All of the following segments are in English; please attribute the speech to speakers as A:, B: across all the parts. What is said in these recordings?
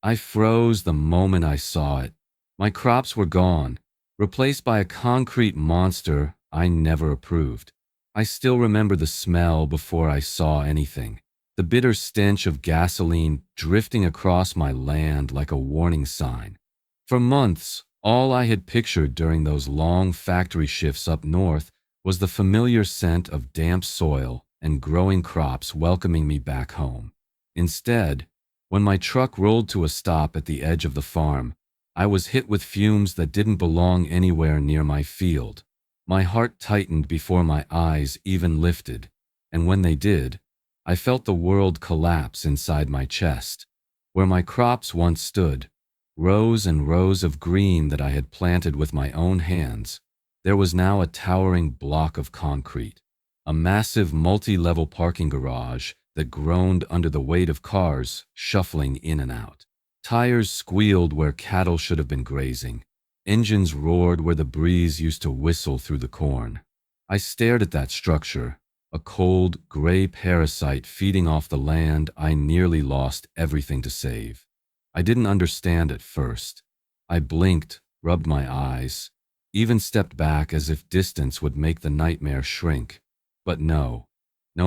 A: I froze the moment I saw it. My crops were gone, replaced by a concrete monster I never approved. I still remember the smell before I saw anything. The bitter stench of gasoline drifting across my land like a warning sign. For months, all I had pictured during those long factory shifts up north was the familiar scent of damp soil and growing crops welcoming me back home. Instead, when my truck rolled to a stop at the edge of the farm, I was hit with fumes that didn't belong anywhere near my field. My heart tightened before my eyes even lifted, and when they did, I felt the world collapse inside my chest. Where my crops once stood, rows and rows of green that I had planted with my own hands, there was now a towering block of concrete, a massive multi-level parking garage that groaned under the weight of cars shuffling in and out. Tires squealed where cattle should have been grazing. Engines roared where the breeze used to whistle through the corn. I stared at that structure, a cold, gray parasite feeding off the land I nearly lost everything to save. I didn't understand at first. I blinked, rubbed my eyes, even stepped back as if distance would make the nightmare shrink. But no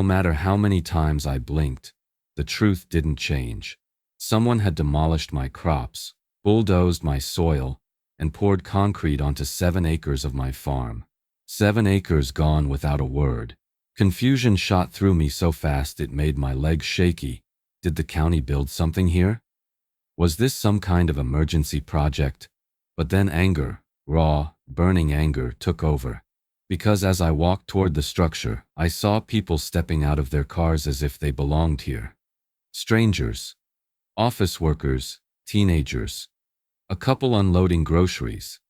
A: matter how many times I blinked, the truth didn't change. Someone had demolished my crops, bulldozed my soil, and poured concrete onto 7 acres of my farm. 7 acres gone without a word. Confusion shot through me so fast it made my legs shaky. Did the county build something here? Was this some kind of emergency project? But then anger, raw, burning anger, took over. Because as I walked toward the structure, I saw people stepping out of their cars as if they belonged here. Strangers, office workers, teenagers, a couple unloading groceries,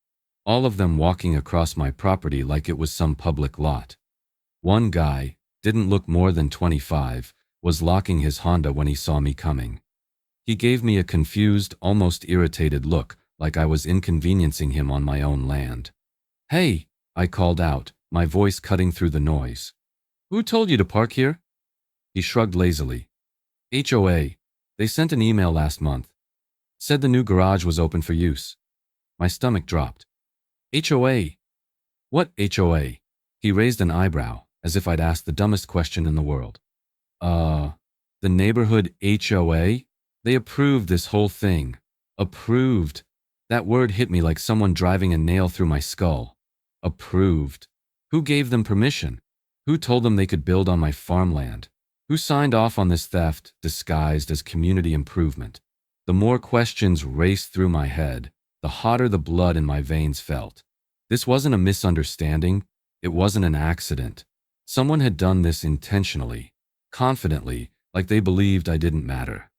A: all of them walking across my property like it was some public lot. One guy, didn't look more than 25, was locking his Honda when he saw me coming. He gave me a confused, almost irritated look, like I was inconveniencing him on my own land. "Hey," I called out, my voice cutting through the noise. "Who told you to park here?" He shrugged lazily. "HOA. They sent an email last month. Said the new garage was open for use." My stomach dropped. "HOA? What HOA?" He raised an eyebrow, as if I'd asked the dumbest question in the world. The neighborhood HOA? They approved this whole thing. Approved. That word hit me like someone driving a nail through my skull. Approved. Who gave them permission? Who told them they could build on my farmland? Who signed off on this theft disguised as community improvement? The more questions raced through my head, the hotter the blood in my veins felt. This wasn't a misunderstanding. It wasn't an accident. Someone had done this intentionally, confidently, like they believed I didn't matter.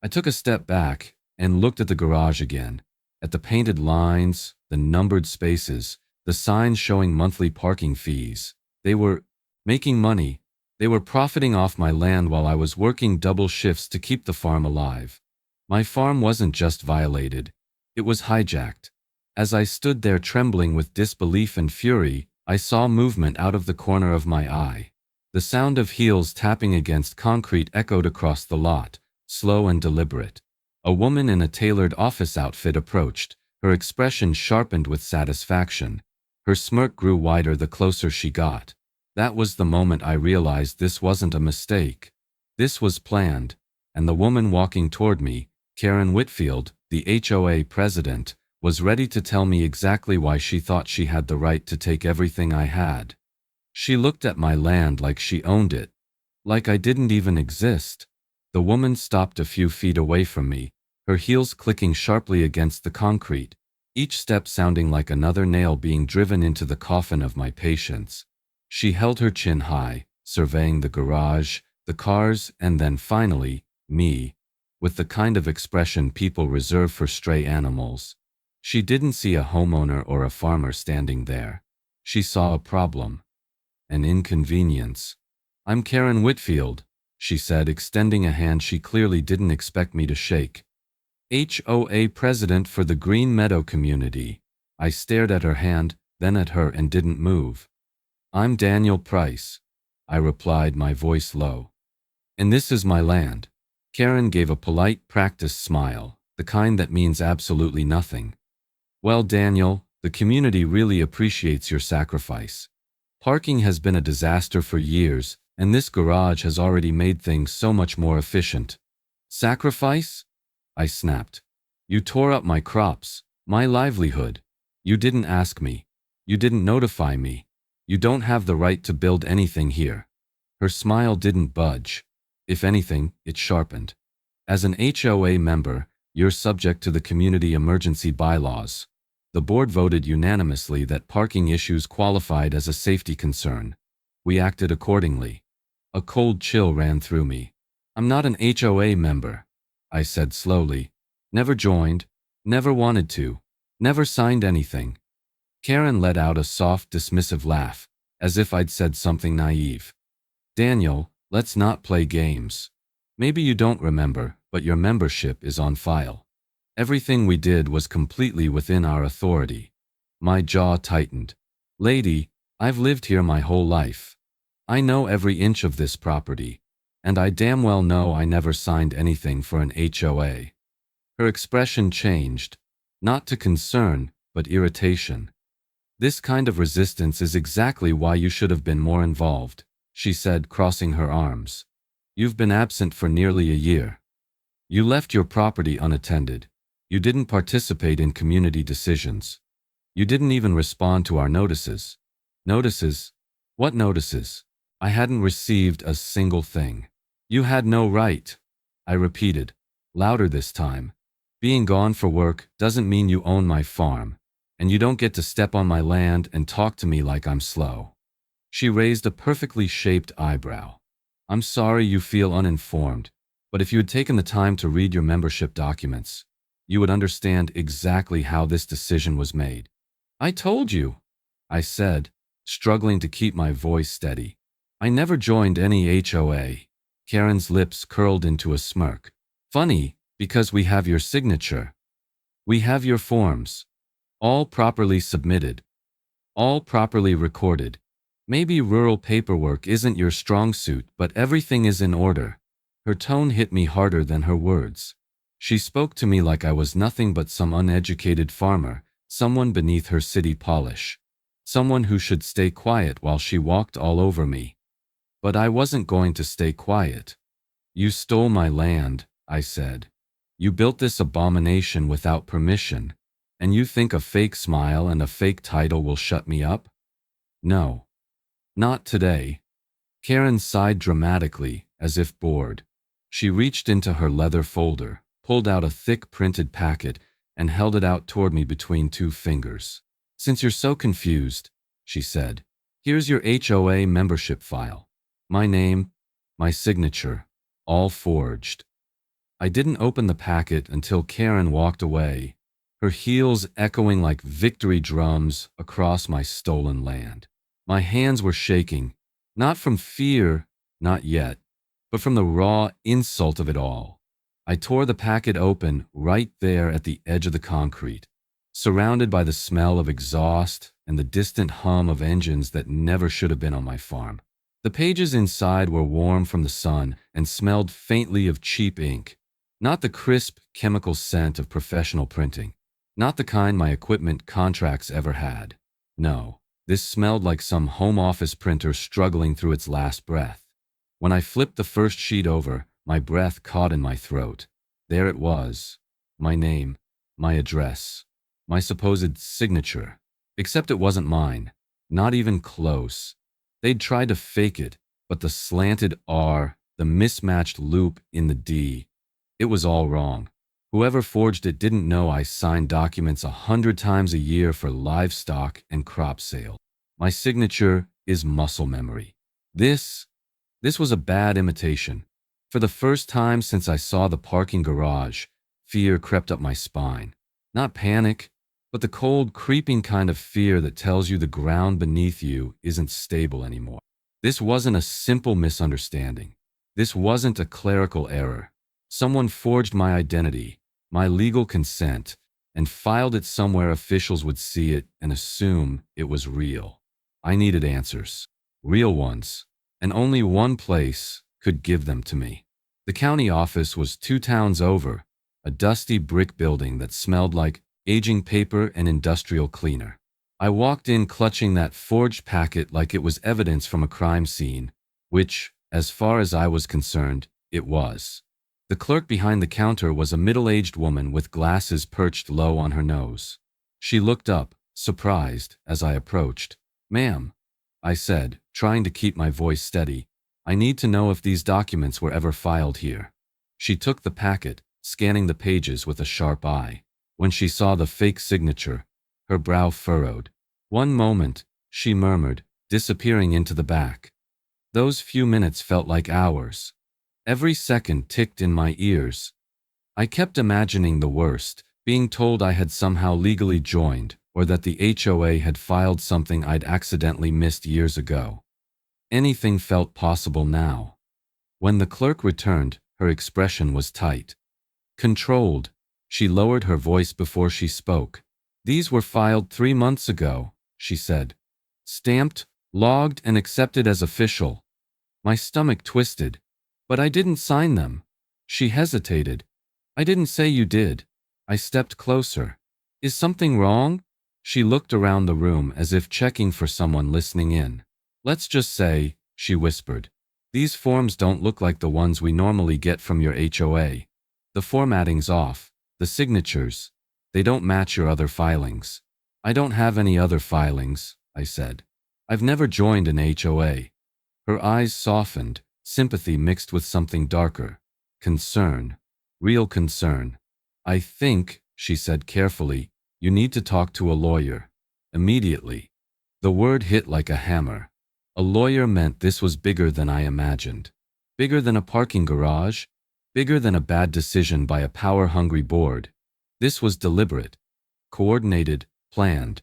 A: I took a step back and looked at the garage again, at the painted lines, the numbered spaces, the signs showing monthly parking fees. They were making money. They were profiting off my land while I was working double shifts to keep the farm alive. My farm wasn't just violated, it was hijacked. As I stood there trembling with disbelief and fury, I saw movement out of the corner of my eye. The sound of heels tapping against concrete echoed across the lot, slow and deliberate. A woman in a tailored office outfit approached, her expression sharpened with satisfaction. Her smirk grew wider the closer she got. That was the moment I realized this wasn't a mistake. This was planned, and the woman walking toward me, Karen Whitfield, the HOA president, was ready to tell me exactly why she thought she had the right to take everything I had. She looked at my land like she owned it, like I didn't even exist. The woman stopped a few feet away from me, her heels clicking sharply against the concrete, each step sounding like another nail being driven into the coffin of my patience. She held her chin high, surveying the garage, the cars, and then finally, me, with the kind of expression people reserve for stray animals. She didn't see a homeowner or a farmer standing there. She saw a problem, an inconvenience. "I'm Karen Whitfield," she said, extending a hand she clearly didn't expect me to shake. "HOA president for the Green Meadow community." I stared at her hand, then at her, and didn't move. "I'm Daniel Price," I replied, my voice low. "And this is my land." Karen gave a polite, practiced smile, the kind that means absolutely nothing. Well, Daniel, the community really appreciates your sacrifice. Parking has been a disaster for years, and this garage has already made things so much more efficient. Sacrifice? I snapped. You tore up my crops, my livelihood. You didn't ask me. You didn't notify me. You don't have the right to build anything here. Her smile didn't budge. If anything, it sharpened. As an HOA member, you're subject to the community emergency bylaws. The board voted unanimously that parking issues qualified as a safety concern. We acted accordingly. A cold chill ran through me. I'm not an HOA member, I said slowly. Never joined, never wanted to, never signed anything. Karen let out a soft, dismissive laugh, as if I'd said something naive. Daniel, let's not play games. Maybe you don't remember, but your membership is on file. Everything we did was completely within our authority. My jaw tightened. Lady, I've lived here my whole life. I know every inch of this property, and I damn well know I never signed anything for an HOA. Her expression changed, not to concern, but irritation. This kind of resistance is exactly why you should have been more involved, she said, crossing her arms. You've been absent for nearly a year. You left your property unattended. You didn't participate in community decisions. You didn't even respond to our notices. Notices? What notices? I hadn't received a single thing. You had no right, I repeated, louder this time. Being gone for work doesn't mean you own my farm, and you don't get to step on my land and talk to me like I'm slow. She raised a perfectly shaped eyebrow. I'm sorry you feel uninformed, but if you had taken the time to read your membership documents, you would understand exactly how this decision was made. I told you, I said, struggling to keep my voice steady. I never joined any HOA. Karen's lips curled into a smirk. Funny, because we have your signature. We have your forms. All properly submitted. All properly recorded. Maybe rural paperwork isn't your strong suit, but everything is in order. Her tone hit me harder than her words. She spoke to me like I was nothing but some uneducated farmer, someone beneath her city polish. Someone who should stay quiet while she walked all over me. But I wasn't going to stay quiet. You stole my land, I said. You built this abomination without permission, and you think a fake smile and a fake title will shut me up? No. Not today. Karen sighed dramatically, as if bored. She reached into her leather folder, pulled out a thick printed packet, and held it out toward me between two fingers. Since you're so confused, she said, here's your HOA membership file. My name, my signature, all forged. I didn't open the packet until Karen walked away, her heels echoing like victory drums across my stolen land. My hands were shaking, not from fear, not yet, but from the raw insult of it all. I tore the packet open right there at the edge of the concrete, surrounded by the smell of exhaust and the distant hum of engines that never should have been on my farm. The pages inside were warm from the sun and smelled faintly of cheap ink, not the crisp chemical scent of professional printing, not the kind my equipment contracts ever had. No, this smelled like some home office printer struggling through its last breath. When I flipped the first sheet over, my breath caught in my throat. There it was, my name, my address, my supposed signature, except it wasn't mine, not even close. They'd tried to fake it, but the slanted R, the mismatched loop in the D, it was all wrong. Whoever forged it didn't know I signed documents 100 times a year for livestock and crop sale. My signature is muscle memory. This was a bad imitation. For the first time since I saw the parking garage, fear crept up my spine. Not panic, but the cold, creeping kind of fear that tells you the ground beneath you isn't stable anymore. This wasn't a simple misunderstanding. This wasn't a clerical error. Someone forged my identity, my legal consent, and filed it somewhere officials would see it and assume it was real. I needed answers. Real ones. And only one place could give them to me. The county office was 2 towns over, a dusty brick building that smelled like aging paper and industrial cleaner. I walked in clutching that forged packet like it was evidence from a crime scene, which, as far as I was concerned, it was. The clerk behind the counter was a middle-aged woman with glasses perched low on her nose. She looked up, surprised, as I approached. "Ma'am," I said, trying to keep my voice steady, "I need to know if these documents were ever filed here." She took the packet, scanning the pages with a sharp eye. When she saw the fake signature, her brow furrowed. "One moment," she murmured, disappearing into the back. Those few minutes felt like hours. Every second ticked in my ears. I kept imagining the worst, being told I had somehow legally joined, or that the HOA had filed something I'd accidentally missed years ago. Anything felt possible now. When the clerk returned, her expression was tight. Controlled, she lowered her voice before she spoke. "These were filed 3 months ago," she said. "Stamped, logged, and accepted as official." My stomach twisted. "But I didn't sign them." She hesitated. "I didn't say you did." I stepped closer. "Is something wrong?" She looked around the room as if checking for someone listening in. "Let's just say," she whispered, "these forms don't look like the ones we normally get from your HOA. The formatting's off. The signatures, they don't match your other filings." "I don't have any other filings," I said. "I've never joined an HOA." Her eyes softened, sympathy mixed with something darker. Concern. Real concern. "I think," she said carefully, "you need to talk to a lawyer. Immediately." The word hit like a hammer. A lawyer meant this was bigger than I imagined. Bigger than a parking garage. Bigger than a bad decision by a power-hungry board. This was deliberate. Coordinated. Planned.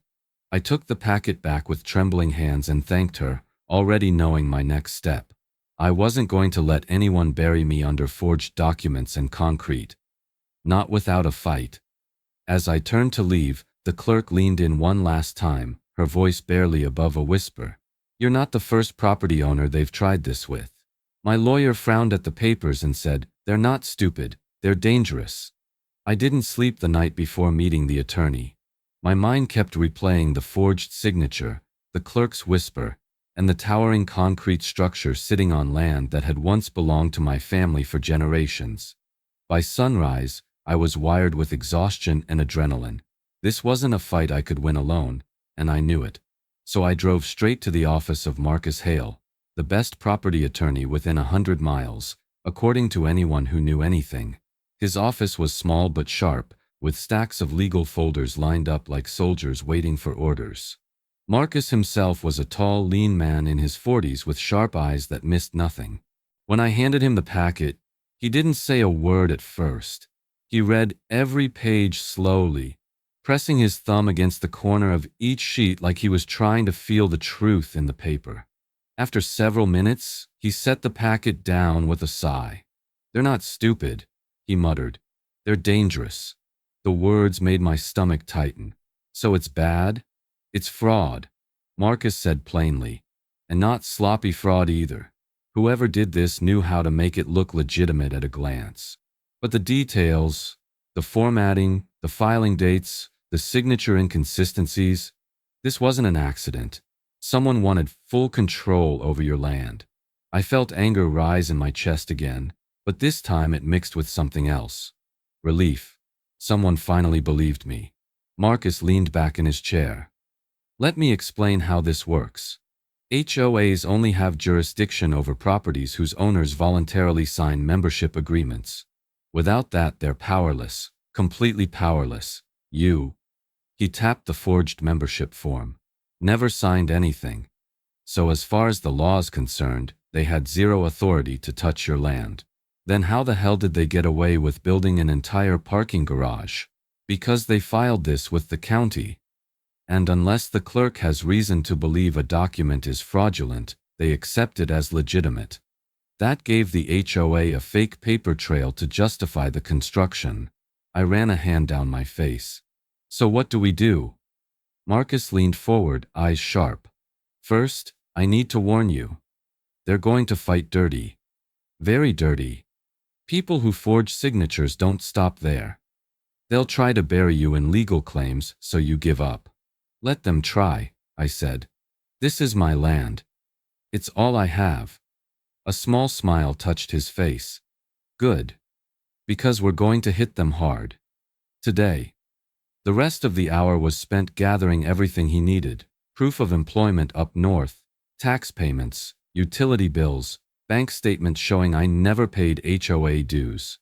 A: I took the packet back with trembling hands and thanked her, already knowing my next step. I wasn't going to let anyone bury me under forged documents and concrete. Not without a fight. As I turned to leave, the clerk leaned in one last time, her voice barely above a whisper. "You're not the first property owner they've tried this with." My lawyer frowned at the papers and said, "They're not stupid, they're dangerous." I didn't sleep the night before meeting the attorney. My mind kept replaying the forged signature, the clerk's whisper, and the towering concrete structure sitting on land that had once belonged to my family for generations. By sunrise, I was wired with exhaustion and adrenaline. This wasn't a fight I could win alone, and I knew it. So I drove straight to the office of Marcus Hale, the best property attorney within 100 miles, according to anyone who knew anything. His office was small but sharp, with stacks of legal folders lined up like soldiers waiting for orders. Marcus himself was a tall, lean man in his 40s with sharp eyes that missed nothing. When I handed him the packet, he didn't say a word at first. He read every page slowly, pressing his thumb against the corner of each sheet like he was trying to feel the truth in the paper. After several minutes, he set the packet down with a sigh. "They're not stupid," he muttered. "They're dangerous." The words made my stomach tighten. "So it's bad?" "It's fraud," Marcus said plainly. "And not sloppy fraud either. Whoever did this knew how to make it look legitimate at a glance. But the details, the formatting, the filing dates, the signature inconsistencies, this wasn't an accident. Someone wanted full control over your land." I felt anger rise in my chest again, but this time it mixed with something else. Relief. Someone finally believed me. Marcus leaned back in his chair. "Let me explain how this works. HOAs only have jurisdiction over properties whose owners voluntarily sign membership agreements. Without that, they're powerless, completely powerless. You." He tapped the forged membership form. "Never signed anything. So as far as the law's concerned, they had zero authority to touch your land. Then how the hell did they get away with building an entire parking garage? Because they filed this with the county. And unless the clerk has reason to believe a document is fraudulent, they accept it as legitimate. That gave the HOA a fake paper trail to justify the construction." I ran a hand down my face. "So what do we do?" Marcus leaned forward, eyes sharp. "First, I need to warn you. They're going to fight dirty. Very dirty. People who forge signatures don't stop there. They'll try to bury you in legal claims so you give up. Let them try, I said. This is my land. It's all I have. A small smile touched his face. Good. Because we're going to hit them hard. Today. The rest of the hour was spent gathering everything he needed. Proof of employment up north, tax payments, utility bills, bank statements showing I never paid HOA dues.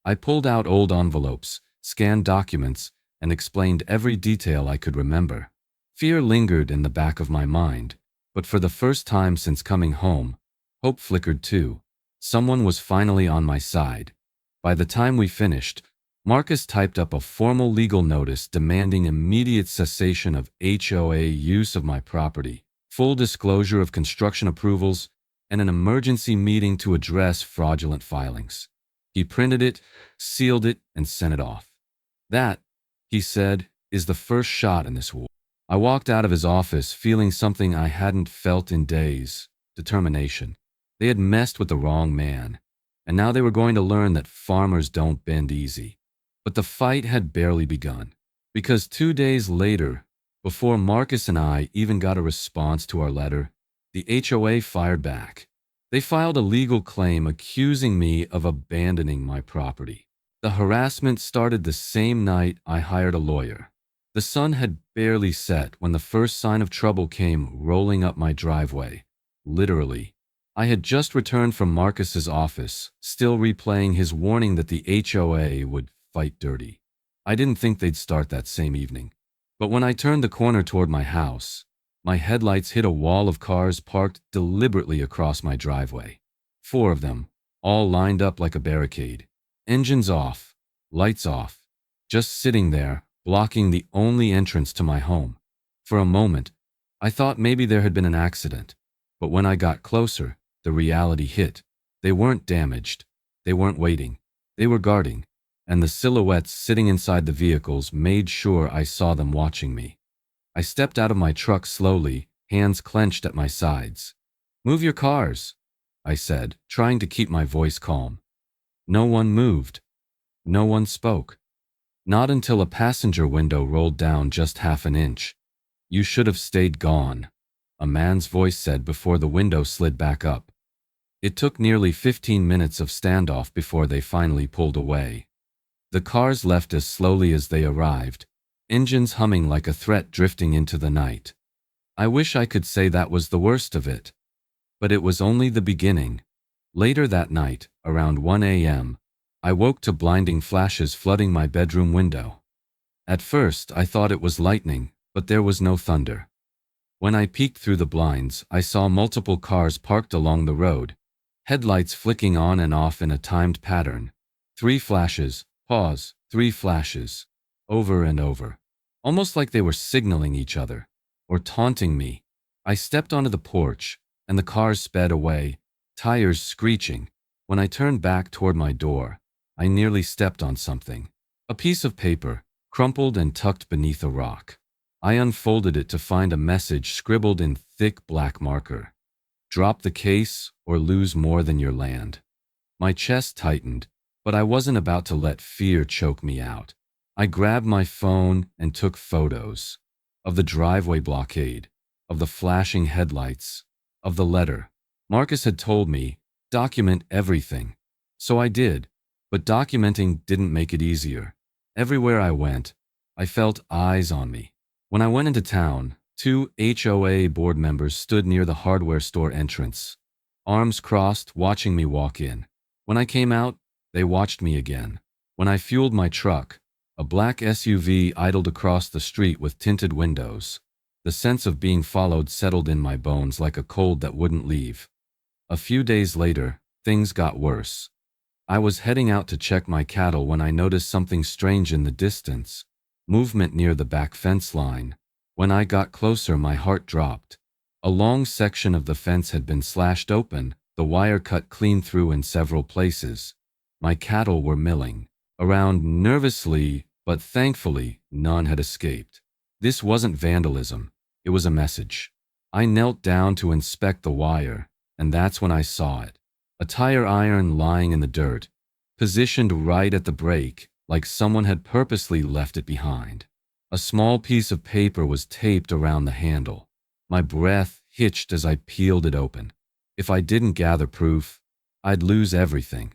A: I pulled out old envelopes, scanned documents, and explained every detail I could remember. Fear lingered in the back of my mind, but for the first time since coming home, hope flickered too. Someone was finally on my side. By the time we finished, Marcus typed up a formal legal notice demanding immediate cessation of HOA use of my property, full disclosure of construction approvals, and an emergency meeting to address fraudulent filings. He printed it, sealed it, and sent it off. That, he said, is the first shot in this war. I walked out of his office feeling something I hadn't felt in days: determination. They had messed with the wrong man, and now they were going to learn that farmers don't bend easy. But the fight had barely begun, because 2 days later, before Marcus and I even got a response to our letter, the HOA fired back. They filed a legal claim accusing me of abandoning my property. The harassment started the same night I hired a lawyer. The sun had barely set when the first sign of trouble came rolling up my driveway. Literally. I had just returned from Marcus's office, still replaying his warning that the HOA would fight dirty. I didn't think they'd start that same evening. But when I turned the corner toward my house, my headlights hit a wall of cars parked deliberately across my driveway. 4 of them, all lined up like a barricade. Engines off, lights off, just sitting there, blocking the only entrance to my home. For a moment, I thought maybe there had been an accident, but when I got closer, the reality hit. They weren't damaged. They weren't waiting. They were guarding, and the silhouettes sitting inside the vehicles made sure I saw them watching me. I stepped out of my truck slowly, hands clenched at my sides. "Move your cars," I said, trying to keep my voice calm. No one moved. No one spoke. Not until a passenger window rolled down just half an inch. "You should have stayed gone," a man's voice said before the window slid back up. It took nearly 15 minutes of standoff before they finally pulled away. The cars left as slowly as they arrived, engines humming like a threat drifting into the night. I wish I could say that was the worst of it, but it was only the beginning. Later that night, around 1 a.m., I woke to blinding flashes flooding my bedroom window. At first, I thought it was lightning, but there was no thunder. When I peeked through the blinds, I saw multiple cars parked along the road, headlights flicking on and off in a timed pattern. 3 flashes, pause, 3 flashes, over and over, almost like they were signaling each other, or taunting me. I stepped onto the porch, and the cars sped away, tires screeching. When I turned back toward my door, I nearly stepped on something. A piece of paper, crumpled and tucked beneath a rock. I unfolded it to find a message scribbled in thick black marker. "Drop the case or lose more than your land." My chest tightened, but I wasn't about to let fear choke me out. I grabbed my phone and took photos of the driveway blockade, of the flashing headlights, of the letter. Marcus had told me, document everything. So I did, but documenting didn't make it easier. Everywhere I went, I felt eyes on me. When I went into town, 2 HOA board members stood near the hardware store entrance, arms crossed, watching me walk in. When I came out, they watched me again. When I fueled my truck, a black SUV idled across the street with tinted windows. The sense of being followed settled in my bones like a cold that wouldn't leave. A few days later, things got worse. I was heading out to check my cattle when I noticed something strange in the distance. Movement near the back fence line. When I got closer, my heart dropped. A long section of the fence had been slashed open, the wire cut clean through in several places. My cattle were milling around nervously, but thankfully, none had escaped. This wasn't vandalism. It was a message. I knelt down to inspect the wire, and that's when I saw it. A tire iron lying in the dirt, positioned right at the brake, like someone had purposely left it behind. A small piece of paper was taped around the handle. My breath hitched as I peeled it open. If I didn't gather proof, I'd lose everything.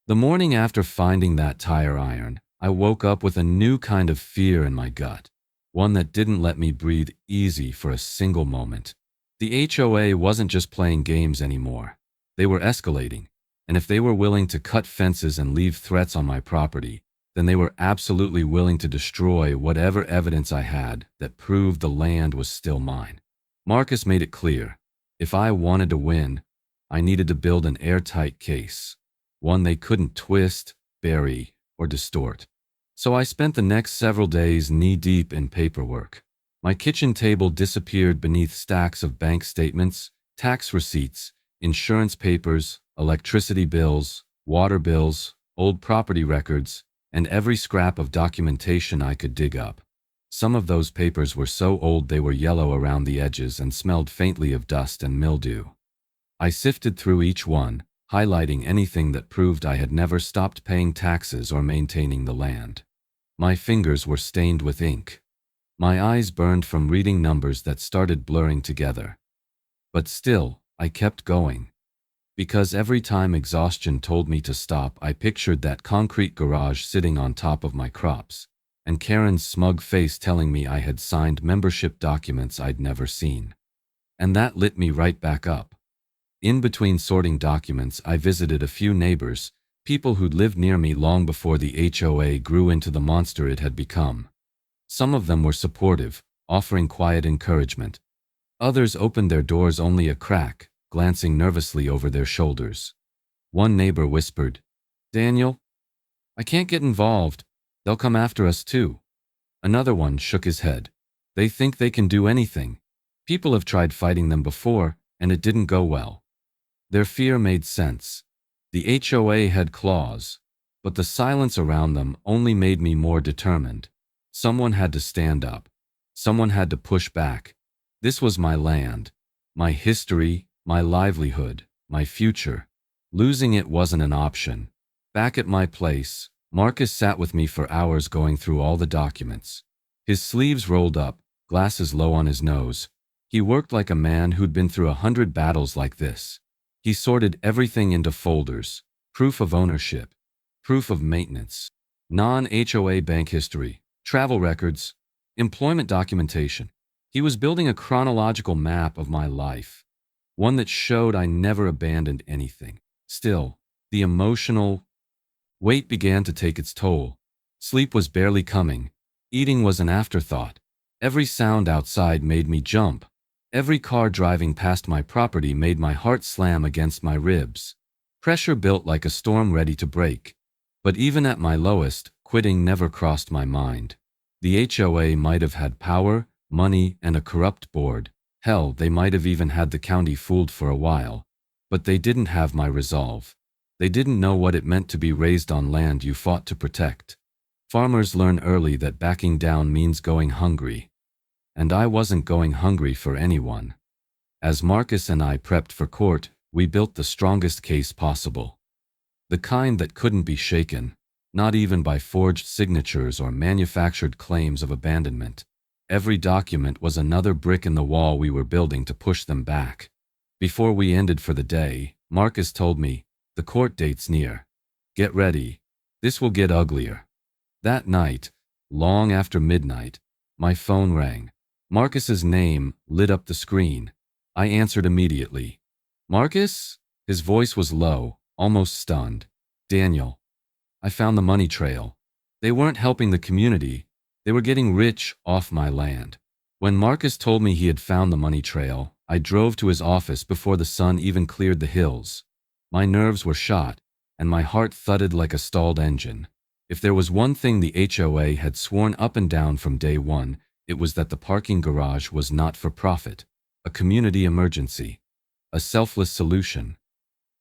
A: The morning after finding that tire iron, I woke up with a new kind of fear in my gut, one that didn't let me breathe easy for a single moment. The HOA wasn't just playing games anymore. They were escalating, and if they were willing to cut fences and leave threats on my property, then they were absolutely willing to destroy whatever evidence I had that proved the land was still mine. Marcus made it clear, if I wanted to win, I needed to build an airtight case, one they couldn't twist, bury, or distort. So I spent the next several days knee-deep in paperwork. My kitchen table disappeared beneath stacks of bank statements, tax receipts, insurance papers, electricity bills, water bills, old property records, and every scrap of documentation I could dig up. Some of those papers were so old they were yellow around the edges and smelled faintly of dust and mildew. I sifted through each one, highlighting anything that proved I had never stopped paying taxes or maintaining the land. My fingers were stained with ink. My eyes burned from reading numbers that started blurring together. But still, I kept going. Because every time exhaustion told me to stop, I pictured that concrete garage sitting on top of my crops, and Karen's smug face telling me I had signed membership documents I'd never seen. And that lit me right back up. In between sorting documents, I visited a few neighbors, people who'd lived near me long before the HOA grew into the monster it had become. Some of them were supportive, offering quiet encouragement. Others opened their doors only a crack, glancing nervously over their shoulders. One neighbor whispered, "Daniel, I can't get involved. They'll come after us too." Another one shook his head. "They think they can do anything. People have tried fighting them before, and it didn't go well." Their fear made sense. The HOA had claws, but the silence around them only made me more determined. Someone had to stand up. Someone had to push back. This was my land, my history, my livelihood, my future. Losing it wasn't an option. Back at my place, Marcus sat with me for hours going through all the documents. His sleeves rolled up, glasses low on his nose. He worked like a man who'd been through 100 battles like this. He sorted everything into folders: proof of ownership, proof of maintenance, non-HOA bank history, travel records, employment documentation. He was building a chronological map of my life, one that showed I never abandoned anything. Still, the emotional weight began to take its toll. Sleep was barely coming. Eating was an afterthought. Every sound outside made me jump. Every car driving past my property made my heart slam against my ribs. Pressure built like a storm ready to break. But even at my lowest, quitting never crossed my mind. The HOA might have had power, money, and a corrupt board. Hell, they might have even had the county fooled for a while. But they didn't have my resolve. They didn't know what it meant to be raised on land you fought to protect. Farmers learn early that backing down means going hungry. And I wasn't going hungry for anyone. As Marcus and I prepped for court, we built the strongest case possible. The kind that couldn't be shaken, not even by forged signatures or manufactured claims of abandonment. Every document was another brick in the wall we were building to push them back. Before we ended for the day, Marcus told me, "The court date's near. Get ready. This will get uglier." That night, long after midnight, my phone rang. Marcus's name lit up the screen. I answered immediately. "Marcus?" His voice was low, almost stunned. "Daniel, I found the money trail. They weren't helping the community. They were getting rich off my land." When Marcus told me he had found the money trail, I drove to his office before the sun even cleared the hills. My nerves were shot, and my heart thudded like a stalled engine. If there was one thing the HOA had sworn up and down from day one, it was that the parking garage was not for profit, a community emergency, a selfless solution,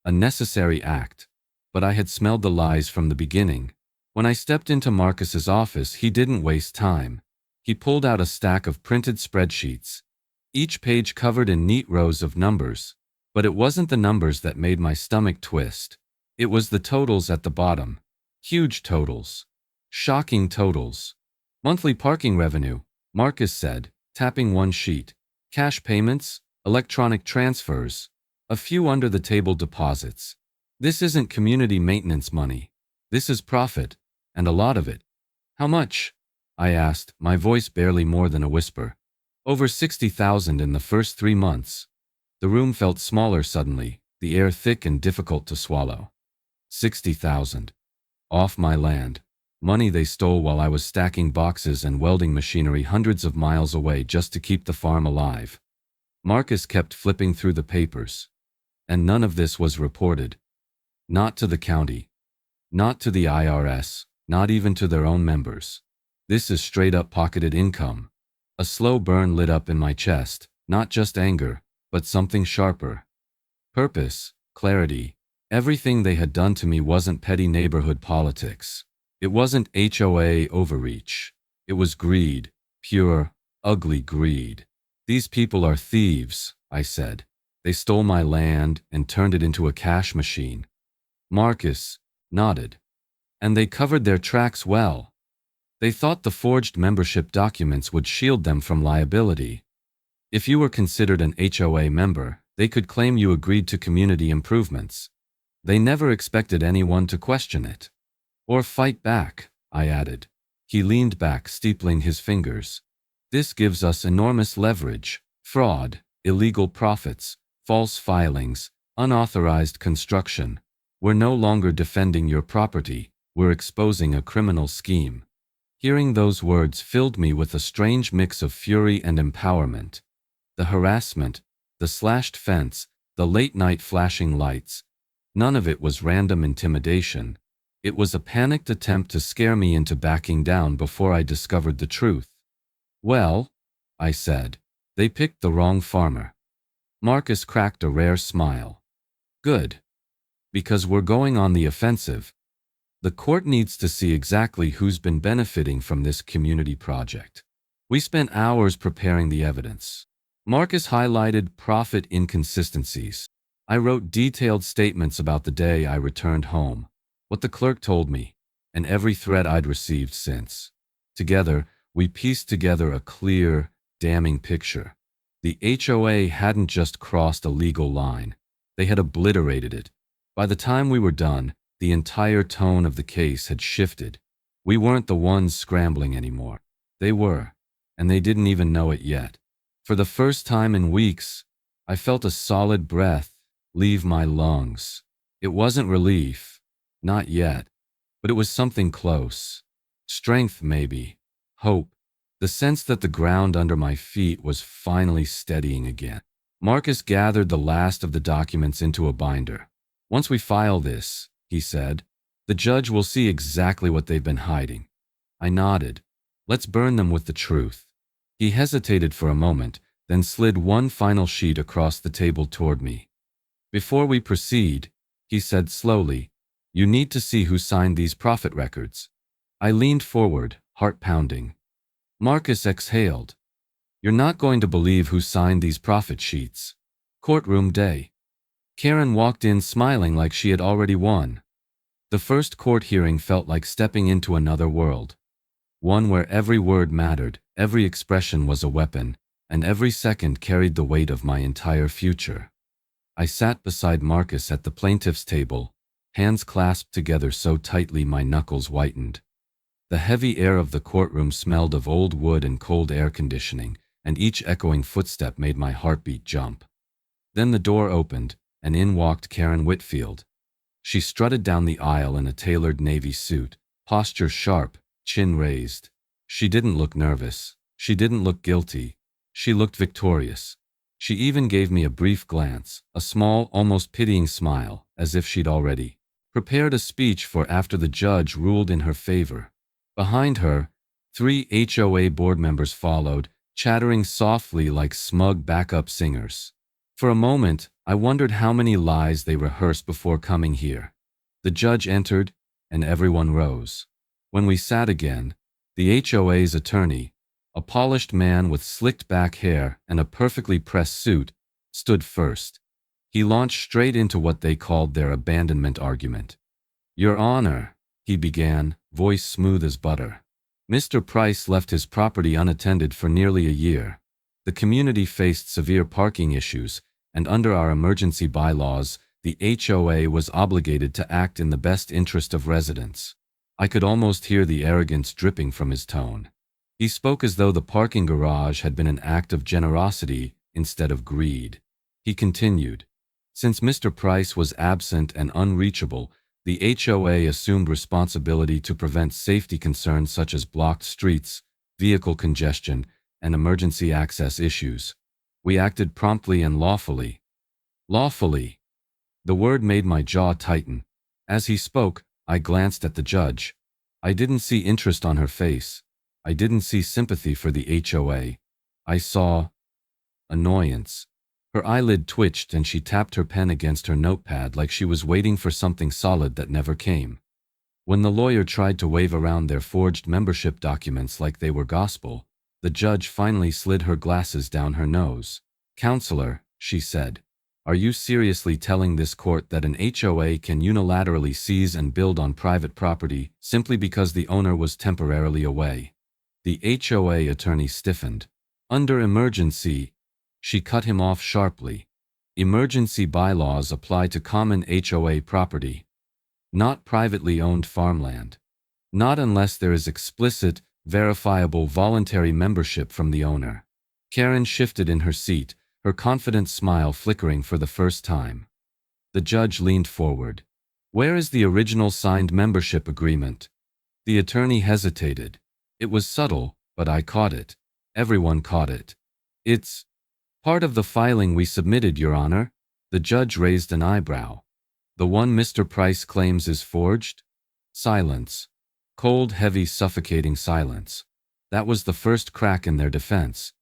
A: a necessary act. But I had smelled the lies from the beginning. When I stepped into Marcus's office, he didn't waste time. He pulled out a stack of printed spreadsheets, each page covered in neat rows of numbers. But it wasn't the numbers that made my stomach twist. It was the totals at the bottom. Huge totals. Shocking totals. Monthly parking revenue, Marcus said, tapping one sheet. Cash payments, electronic transfers, a few under-the-table deposits. This isn't community maintenance money. This is profit, and a lot of it. How much? I asked, my voice barely more than a whisper. Over 60,000 in the first 3 months. The room felt smaller suddenly, the air thick and difficult to swallow. 60,000. Off my land. Money they stole while I was stacking boxes and welding machinery hundreds of miles away just to keep the farm alive. Marcus kept flipping through the papers. And none of this was reported. Not to the county. Not to the IRS. Not even to their own members. This is straight-up pocketed income. A slow burn lit up in my chest, not just anger, but something sharper. Purpose, clarity. Everything they had done to me wasn't petty neighborhood politics. It wasn't HOA overreach. It was greed, pure, ugly greed. These people are thieves, I said. They stole my land and turned it into a cash machine. Marcus nodded. And they covered their tracks well. They thought the forged membership documents would shield them from liability. If you were considered an HOA member, they could claim you agreed to community improvements. They never expected anyone to question it. Or fight back, I added. He leaned back, steepling his fingers. This gives us enormous leverage. Fraud, illegal profits, false filings, unauthorized construction. We're no longer defending your property, we're exposing a criminal scheme. Hearing those words filled me with a strange mix of fury and empowerment. The harassment, the slashed fence, the late-night flashing lights. None of it was random intimidation. It was a panicked attempt to scare me into backing down before I discovered the truth. Well, I said, they picked the wrong farmer. Marcus cracked a rare smile. Good. Because we're going on the offensive. The court needs to see exactly who's been benefiting from this community project. We spent hours preparing the evidence. Marcus highlighted profit inconsistencies. I wrote detailed statements about the day I returned home, what the clerk told me, and every threat I'd received since. Together, we pieced together a clear, damning picture. The HOA hadn't just crossed a legal line. They had obliterated it. By the time we were done, the entire tone of the case had shifted. We weren't the ones scrambling anymore. They were, and they didn't even know it yet. For the first time in weeks, I felt a solid breath leave my lungs. It wasn't relief, not yet, but it was something close. Strength, maybe. Hope. The sense that the ground under my feet was finally steadying again. Marcus gathered the last of the documents into a binder. Once we file this, he said, the judge will see exactly what they've been hiding. I nodded. Let's burn them with the truth. He hesitated for a moment, then slid one final sheet across the table toward me. Before we proceed, he said slowly, you need to see who signed these profit records. I leaned forward, heart pounding. Marcus exhaled. You're not going to believe who signed these profit sheets. Courtroom day. Karen walked in smiling like she had already won. The first court hearing felt like stepping into another world. One where every word mattered, every expression was a weapon, and every second carried the weight of my entire future. I sat beside Marcus at the plaintiff's table, hands clasped together so tightly my knuckles whitened. The heavy air of the courtroom smelled of old wood and cold air conditioning, and each echoing footstep made my heartbeat jump. Then the door opened, and in walked Karen Whitfield. She strutted down the aisle in a tailored navy suit, posture sharp, chin raised. She didn't look nervous. She didn't look guilty. She looked victorious. She even gave me a brief glance, a small, almost pitying smile, as if she'd already prepared a speech for after the judge ruled in her favor. Behind her, 3 HOA board members followed, chattering softly like smug backup singers. For a moment, I wondered how many lies they rehearsed before coming here. The judge entered, and everyone rose. When we sat again, the HOA's attorney, a polished man with slicked back hair and a perfectly pressed suit, stood first. He launched straight into what they called their abandonment argument. "Your Honor," he began, voice smooth as butter. "Mr. Price left his property unattended for nearly a year. The community faced severe parking issues, and under our emergency bylaws, the HOA was obligated to act in the best interest of residents." I could almost hear the arrogance dripping from his tone. He spoke as though the parking garage had been an act of generosity instead of greed. He continued, "Since Mr. Price was absent and unreachable, the HOA assumed responsibility to prevent safety concerns such as blocked streets, vehicle congestion, and emergency access issues. We acted promptly and lawfully." Lawfully. The word made my jaw tighten. As he spoke, I glanced at the judge. I didn't see interest on her face. I didn't see sympathy for the HOA. I saw annoyance. Her eyelid twitched and she tapped her pen against her notepad like she was waiting for something solid that never came. When the lawyer tried to wave around their forged membership documents like they were gospel, the judge finally slid her glasses down her nose. "Counselor," she said, "are you seriously telling this court that an HOA can unilaterally seize and build on private property simply because the owner was temporarily away?" The HOA attorney stiffened. "Under emergency," she cut him off sharply. "Emergency bylaws apply to common HOA property, not privately owned farmland. Not unless there is explicit, verifiable voluntary membership from the owner." Karen shifted in her seat, her confident smile flickering for the first time. The judge leaned forward. "Where is the original signed membership agreement?" The attorney hesitated. It was subtle, but I caught it. Everyone caught it. "It's part of the filing we submitted, Your Honor." The judge raised an eyebrow. "The one Mr. Price claims is forged?" Silence. Cold, heavy, suffocating silence. That was the first crack in their defense.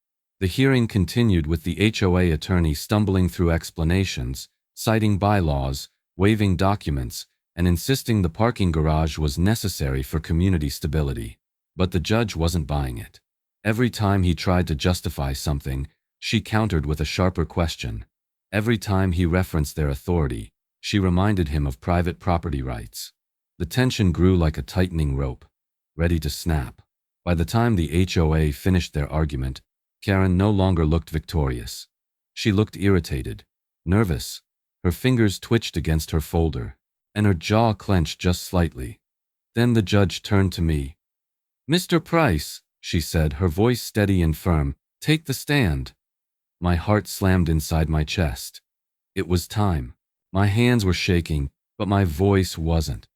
A: The hearing continued with the HOA attorney stumbling through explanations, citing bylaws, waiving documents, and insisting the parking garage was necessary for community stability. But the judge wasn't buying it. Every time he tried to justify something, she countered with a sharper question. Every time he referenced their authority, she reminded him of private property rights. The tension grew like a tightening rope, ready to snap. By the time the HOA finished their argument, Karen no longer looked victorious. She looked irritated, nervous. Her fingers twitched against her folder, and her jaw clenched just slightly. Then the judge turned to me. "Mr. Price," she said, her voice steady and firm, "take the stand." My heart slammed inside my chest. It was time. My hands were shaking, but my voice wasn't.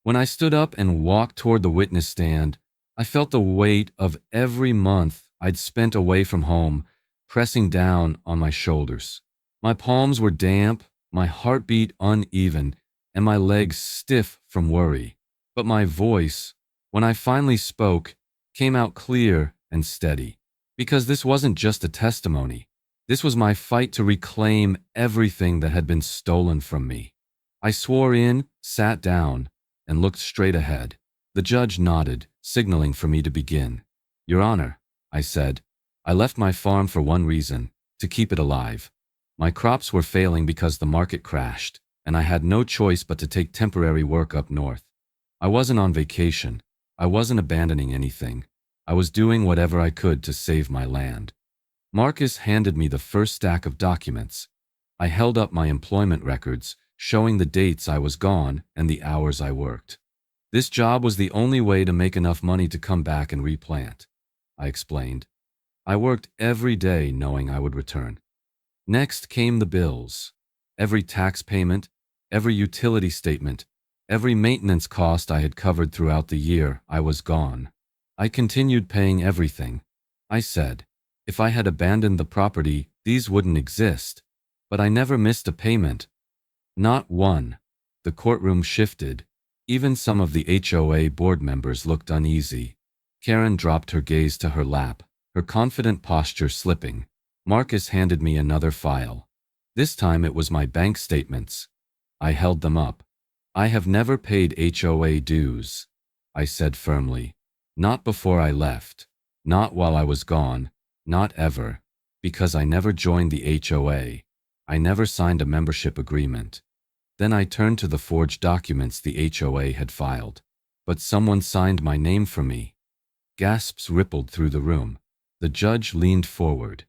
A: When I stood up and walked toward the witness stand, I felt the weight of every month I'd spent away from home pressing down on my shoulders. My palms were damp, my heartbeat uneven, and my legs stiff from worry. But my voice, when I finally spoke, came out clear and steady. Because this wasn't just a testimony. This was my fight to reclaim everything that had been stolen from me. I swore in, sat down, and looked straight ahead. The judge nodded, signaling for me to begin. "Your Honor," I said, "I left my farm for one reason, to keep it alive. My crops were failing because the market crashed, and I had no choice but to take temporary work up north. I wasn't on vacation. I wasn't abandoning anything. I was doing whatever I could to save my land." Marcus handed me the first stack of documents. I held up my employment records, showing the dates I was gone and the hours I worked. "This job was the only way to make enough money to come back and replant," I explained. "I worked every day knowing I would return." Next came the bills. Every tax payment, every utility statement, every maintenance cost I had covered throughout the year, I was gone. I continued paying everything. I said, if I had abandoned the property, these wouldn't exist. But I never missed a payment. Not one. The courtroom shifted. Even some of the HOA board members looked uneasy. Karen dropped her gaze to her lap, her confident posture slipping. Marcus handed me another file. This time it was my bank statements. I held them up. "I have never paid HOA dues," I said firmly. "Not before I left. Not while I was gone. Not ever. Because I never joined the HOA. I never signed a membership agreement. Then I turned to the forged documents the HOA had filed. But someone signed my name for me. Gasps rippled through the room. The judge leaned forward.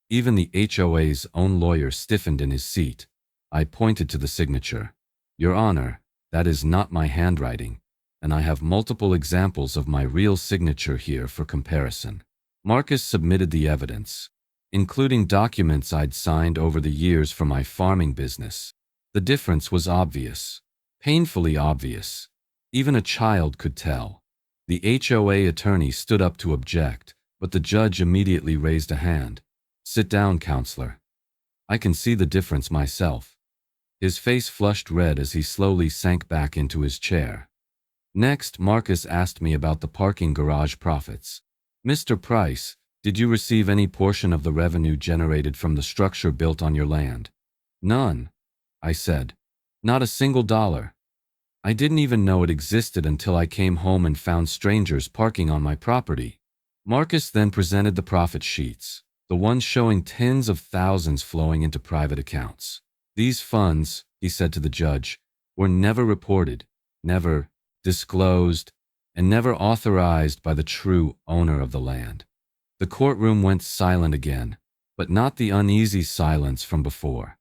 A: Even the HOA's own lawyer stiffened in his seat. I pointed to the signature. Your Honor, that is not my handwriting, and I have multiple examples of my real signature here for comparison. Marcus submitted the evidence, including documents I'd signed over the years for my farming business. The difference was obvious, painfully obvious. Even a child could tell. The HOA attorney stood up to object, but the judge immediately raised a hand. Sit down, counselor. I can see the difference myself. His face flushed red as he slowly sank back into his chair. Next, Marcus asked me about the parking garage profits. Mr. Price, did you receive any portion of the revenue generated from the structure built on your land? None, I said. Not a single dollar. I didn't even know it existed until I came home and found strangers parking on my property. Marcus then presented the profit sheets, the ones showing tens of thousands flowing into private accounts. These funds, he said to the judge, were never reported, never disclosed, and never authorized by the true owner of the land. The courtroom went silent again, but not the uneasy silence from before.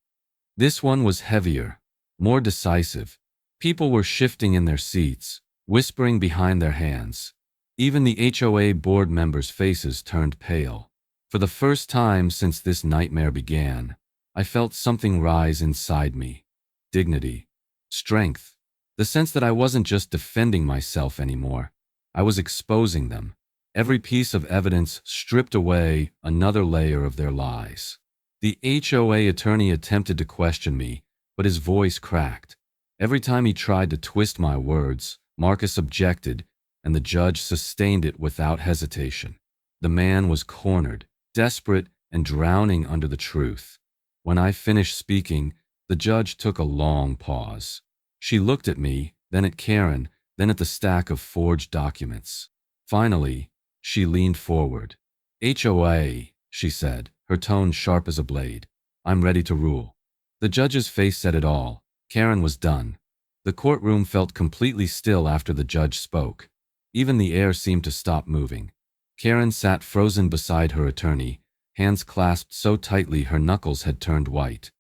A: This one was heavier, more decisive. People were shifting in their seats, whispering behind their hands. Even the HOA board members' faces turned pale. For the first time since this nightmare began, I felt something rise inside me. Dignity, strength, the sense that I wasn't just defending myself anymore. I was exposing them. Every piece of evidence stripped away another layer of their lies. The HOA attorney attempted to question me, but his voice cracked. Every time he tried to twist my words, Marcus objected, and the judge sustained it without hesitation. The man was cornered, desperate, and drowning under the truth. When I finished speaking, the judge took a long pause. She looked at me, then at Karen, then at the stack of forged documents. Finally, she leaned forward. HOA, she said, her tone sharp as a blade. I'm ready to rule. The judge's face said it all. Karen was done. The courtroom felt completely still after the judge spoke. Even the air seemed to stop moving. Karen sat frozen beside her attorney, hands clasped so tightly her knuckles had turned white.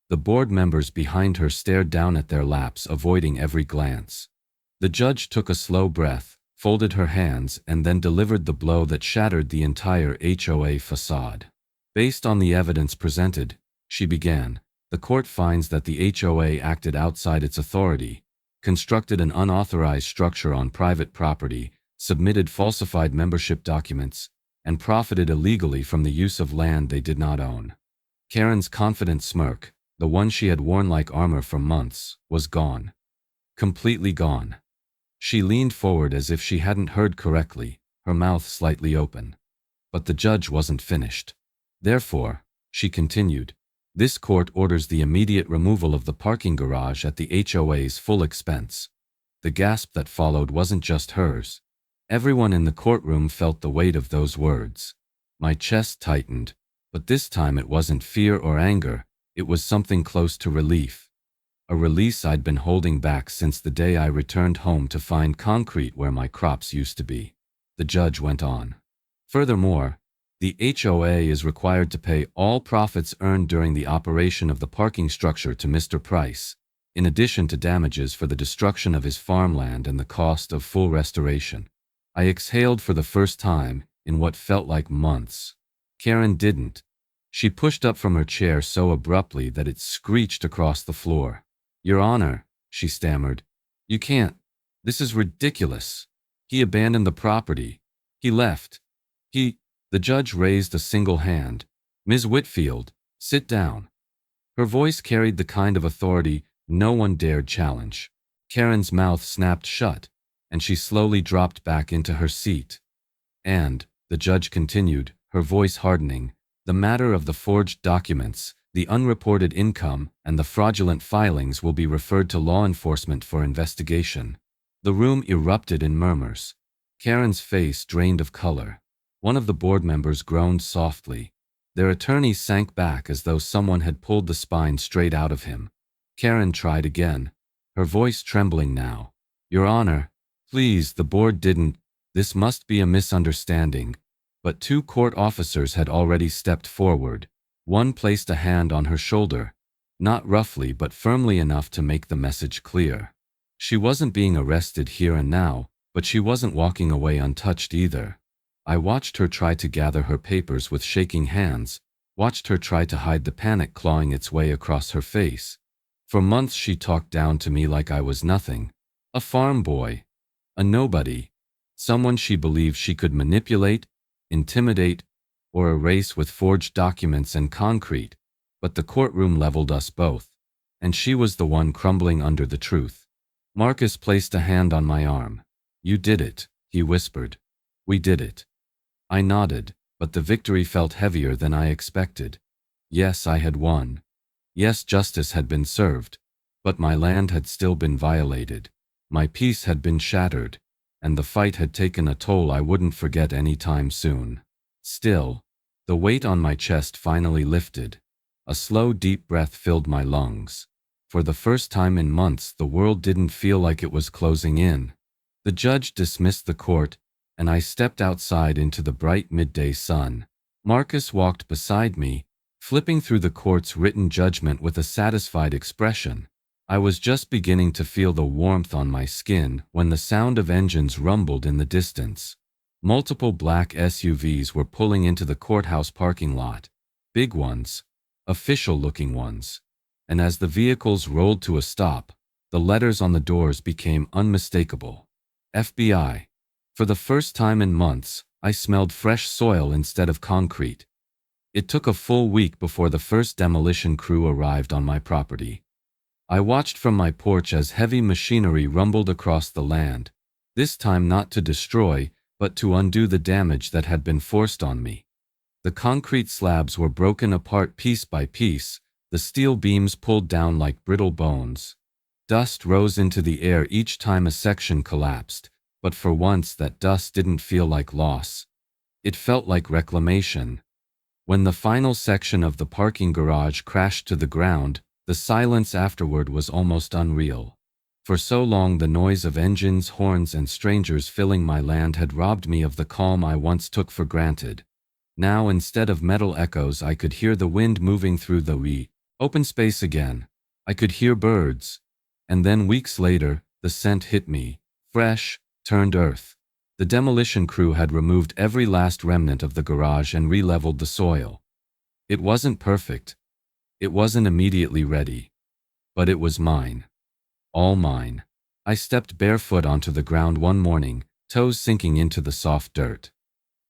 A: The board members behind her stared down at their laps, avoiding every glance. The judge took a slow breath, folded her hands, and then delivered the blow that shattered the entire HOA facade. Based on the evidence presented, she began, the court finds that the HOA acted outside its authority, constructed an unauthorized structure on private property, submitted falsified membership documents, and profited illegally from the use of land they did not own. Karen's confident smirk, the one she had worn like armor for months, was gone. Completely gone. She leaned forward as if she hadn't heard correctly, her mouth slightly open. But the judge wasn't finished. Therefore, she continued, this court orders the immediate removal of the parking garage at the HOA's full expense. The gasp that followed wasn't just hers. Everyone in the courtroom felt the weight of those words. My chest tightened, but this time it wasn't fear or anger, it was something close to relief. A release I'd been holding back since the day I returned home to find concrete where my crops used to be. The judge went on. Furthermore, the HOA is required to pay all profits earned during the operation of the parking structure to Mr. Price, in addition to damages for the destruction of his farmland and the cost of full restoration. I exhaled for the first time in what felt like months. Karen didn't. She pushed up from her chair so abruptly that it screeched across the floor. Your Honor, she stammered, you can't. This is ridiculous. He abandoned the property. He left. The judge raised a single hand. Ms. Whitfield, sit down. Her voice carried the kind of authority no one dared challenge. Karen's mouth snapped shut, and she slowly dropped back into her seat. And, the judge continued, her voice hardening, the matter of the forged documents, the unreported income, and the fraudulent filings will be referred to law enforcement for investigation. The room erupted in murmurs. Karen's face drained of color. One of the board members groaned softly. Their attorney sank back as though someone had pulled the spine straight out of him. Karen tried again, her voice trembling now. Your Honor, please, the board didn't. This must be a misunderstanding. But two court officers had already stepped forward. One placed a hand on her shoulder, not roughly but firmly enough to make the message clear. She wasn't being arrested here and now, but she wasn't walking away untouched either. I watched her try to gather her papers with shaking hands, watched her try to hide the panic clawing its way across her face. For months she talked down to me like I was nothing. A farm boy. A nobody. Someone she believed she could manipulate, intimidate, or erase with forged documents and concrete. But the courtroom leveled us both, and she was the one crumbling under the truth. Marcus placed a hand on my arm. You did it, he whispered. We did it. I nodded, but the victory felt heavier than I expected. Yes, I had won. Yes, justice had been served. But my land had still been violated. My peace had been shattered, and the fight had taken a toll I wouldn't forget any time soon. Still, the weight on my chest finally lifted. A slow, deep breath filled my lungs. For the first time in months, the world didn't feel like it was closing in. The judge dismissed the court, and I stepped outside into the bright midday sun. Marcus walked beside me, flipping through the court's written judgment with a satisfied expression. I was just beginning to feel the warmth on my skin when the sound of engines rumbled in the distance. Multiple black SUVs were pulling into the courthouse parking lot. Big ones, official-looking ones. And as the vehicles rolled to a stop, the letters on the doors became unmistakable. FBI. For the first time in months, I smelled fresh soil instead of concrete. It took a full week before the first demolition crew arrived on my property. I watched from my porch as heavy machinery rumbled across the land, this time not to destroy, but to undo the damage that had been forced on me. The concrete slabs were broken apart piece by piece, the steel beams pulled down like brittle bones. Dust rose into the air each time a section collapsed, but for once that dust didn't feel like loss. It felt like reclamation. When the final section of the parking garage crashed to the ground, the silence afterward was almost unreal. For so long the noise of engines, horns, and strangers filling my land had robbed me of the calm I once took for granted. Now, instead of metal echoes, I could hear the wind moving through the open space again. I could hear birds. And then weeks later, the scent hit me. Fresh, turned earth. The demolition crew had removed every last remnant of the garage and re-leveled the soil. It wasn't perfect. It wasn't immediately ready. But it was mine. All mine. I stepped barefoot onto the ground one morning, toes sinking into the soft dirt.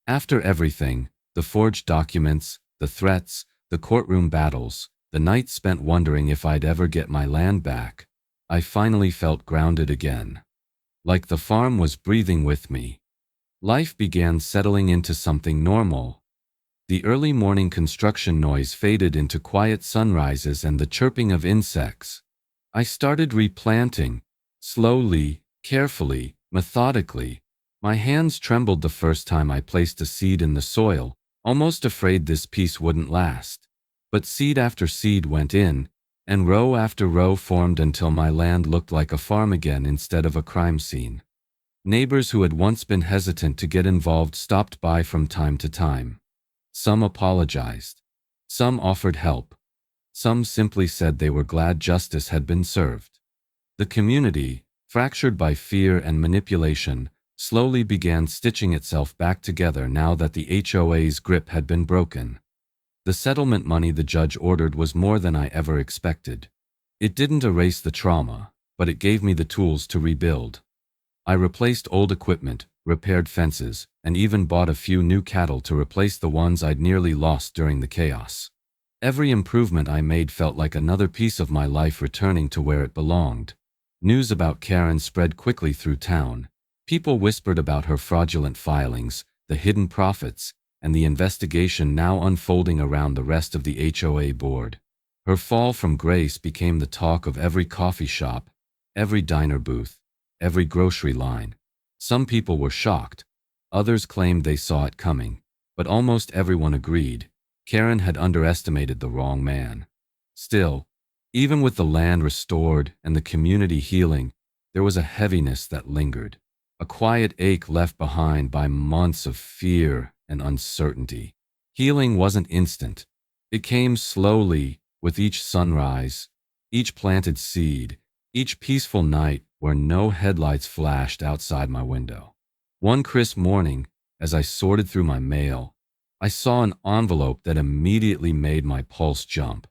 A: After everything, the forged documents, the threats, the courtroom battles, the nights spent wondering if I'd ever get my land back, I finally felt grounded again. Like the farm was breathing with me. Life began settling into something normal. The early morning construction noise faded into quiet sunrises and the chirping of insects. I started replanting, slowly, carefully, methodically. My hands trembled the first time I placed a seed in the soil, almost afraid this piece wouldn't last. But seed after seed went in, and row after row formed until my land looked like a farm again instead of a crime scene. Neighbors who had once been hesitant to get involved stopped by from time to time. Some apologized. Some offered help. Some simply said they were glad justice had been served. The community, fractured by fear and manipulation, slowly began stitching itself back together now that the HOA's grip had been broken. The settlement money the judge ordered was more than I ever expected. It didn't erase the trauma, but it gave me the tools to rebuild. I replaced old equipment, repaired fences, and even bought a few new cattle to replace the ones I'd nearly lost during the chaos. Every improvement I made felt like another piece of my life returning to where it belonged. News about Karen spread quickly through town. People whispered about her fraudulent filings, the hidden profits, and the investigation now unfolding around the rest of the HOA board. Her fall from grace became the talk of every coffee shop, every diner booth, every grocery line. Some people were shocked. Others claimed they saw it coming. But almost everyone agreed. Karen had underestimated the wrong man. Still, even with the land restored and the community healing, there was a heaviness that lingered, a quiet ache left behind by months of fear and uncertainty. Healing wasn't instant. It came slowly with each sunrise, each planted seed, each peaceful night where no headlights flashed outside my window. One crisp morning, as I sorted through my mail, I saw an envelope that immediately made my pulse jump.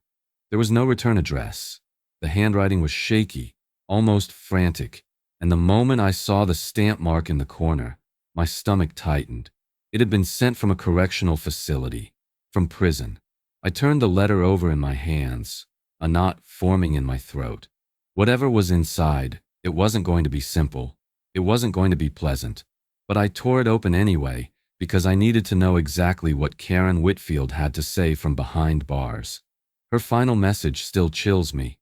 A: There was no return address. The handwriting was shaky, almost frantic, and the moment I saw the stamp mark in the corner, my stomach tightened. It had been sent from a correctional facility, from prison. I turned the letter over in my hands, a knot forming in my throat. Whatever was inside, it wasn't going to be simple. It wasn't going to be pleasant. But I tore it open anyway, because I needed to know exactly what Karen Whitfield had to say from behind bars. Her final message still chills me.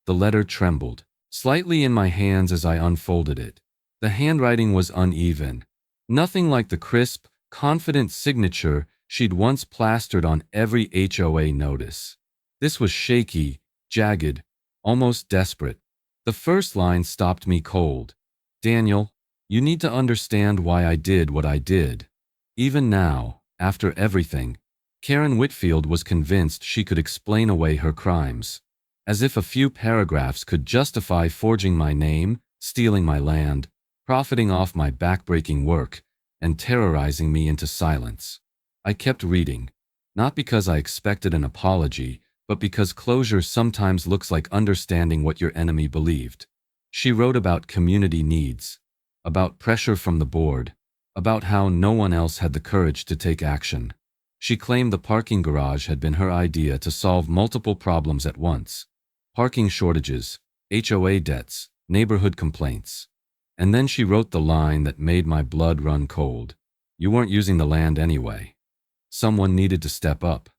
A: The letter trembled slightly in my hands as I unfolded it. The handwriting was uneven, nothing like the crisp, confident signature she'd once plastered on every HOA notice. This was shaky, jagged, almost desperate. The first line stopped me cold. "Daniel, you need to understand why I did what I did." Even now, after everything, Karen Whitfield was convinced she could explain away her crimes, as if a few paragraphs could justify forging my name, stealing my land, profiting off my backbreaking work, and terrorizing me into silence. I kept reading, not because I expected an apology, but because closure sometimes looks like understanding what your enemy believed. She wrote about community needs, about pressure from the board, about how no one else had the courage to take action. She claimed the parking garage had been her idea to solve multiple problems at once: parking shortages, HOA debts, neighborhood complaints. And then she wrote the line that made my blood run cold. "You weren't using the land anyway. Someone needed to step up."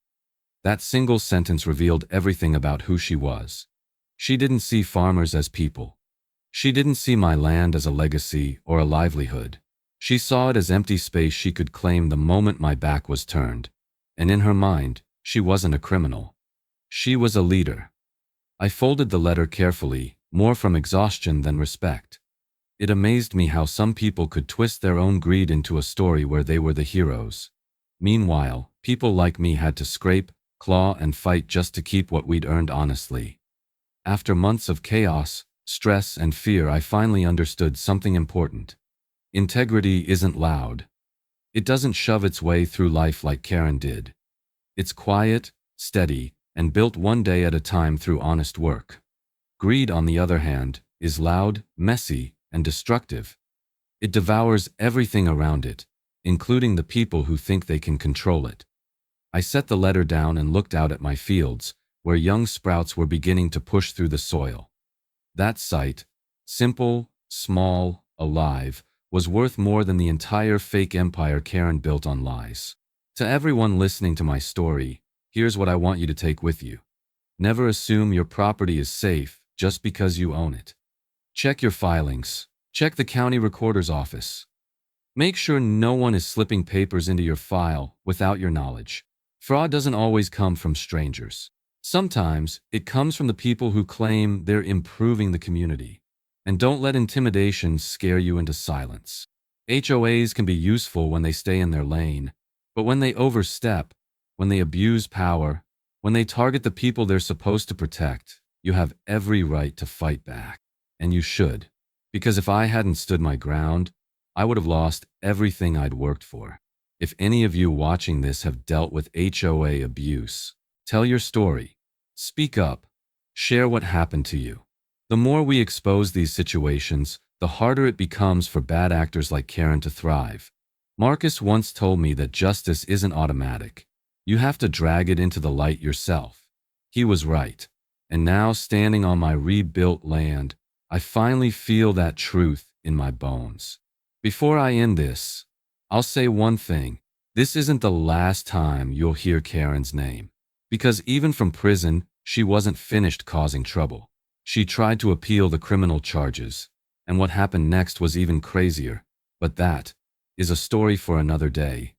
A: That single sentence revealed everything about who she was. She didn't see farmers as people. She didn't see my land as a legacy or a livelihood. She saw it as empty space she could claim the moment my back was turned. And in her mind, she wasn't a criminal. She was a leader. I folded the letter carefully, more from exhaustion than respect. It amazed me how some people could twist their own greed into a story where they were the heroes. Meanwhile, people like me had to scrape, claw, and fight just to keep what we'd earned honestly. After months of chaos, stress, and fear, I finally understood something important. Integrity isn't loud. It doesn't shove its way through life like Karen did. It's quiet, steady, and built one day at a time through honest work. Greed, on the other hand, is loud, messy, and destructive. It devours everything around it, including the people who think they can control it. I set the letter down and looked out at my fields, where young sprouts were beginning to push through the soil. That sight, simple, small, alive, was worth more than the entire fake empire Karen built on lies. To everyone listening to my story, here's what I want you to take with you. Never assume your property is safe just because you own it. Check your filings. Check the county recorder's office. Make sure no one is slipping papers into your file without your knowledge. Fraud doesn't always come from strangers. Sometimes it comes from the people who claim they're improving the community. And don't let intimidation scare you into silence. HOAs can be useful when they stay in their lane, but when they overstep, when they abuse power, when they target the people they're supposed to protect, you have every right to fight back. And you should. Because if I hadn't stood my ground, I would have lost everything I'd worked for. If any of you watching this have dealt with HOA abuse, tell your story. Speak up. Share what happened to you. The more we expose these situations, the harder it becomes for bad actors like Karen to thrive. Marcus once told me that justice isn't automatic. You have to drag it into the light yourself. He was right. And now, standing on my rebuilt land, I finally feel that truth in my bones. Before I end this, I'll say one thing. This isn't the last time you'll hear Karen's name. Because even from prison, she wasn't finished causing trouble. She tried to appeal the criminal charges, and what happened next was even crazier. But that is a story for another day.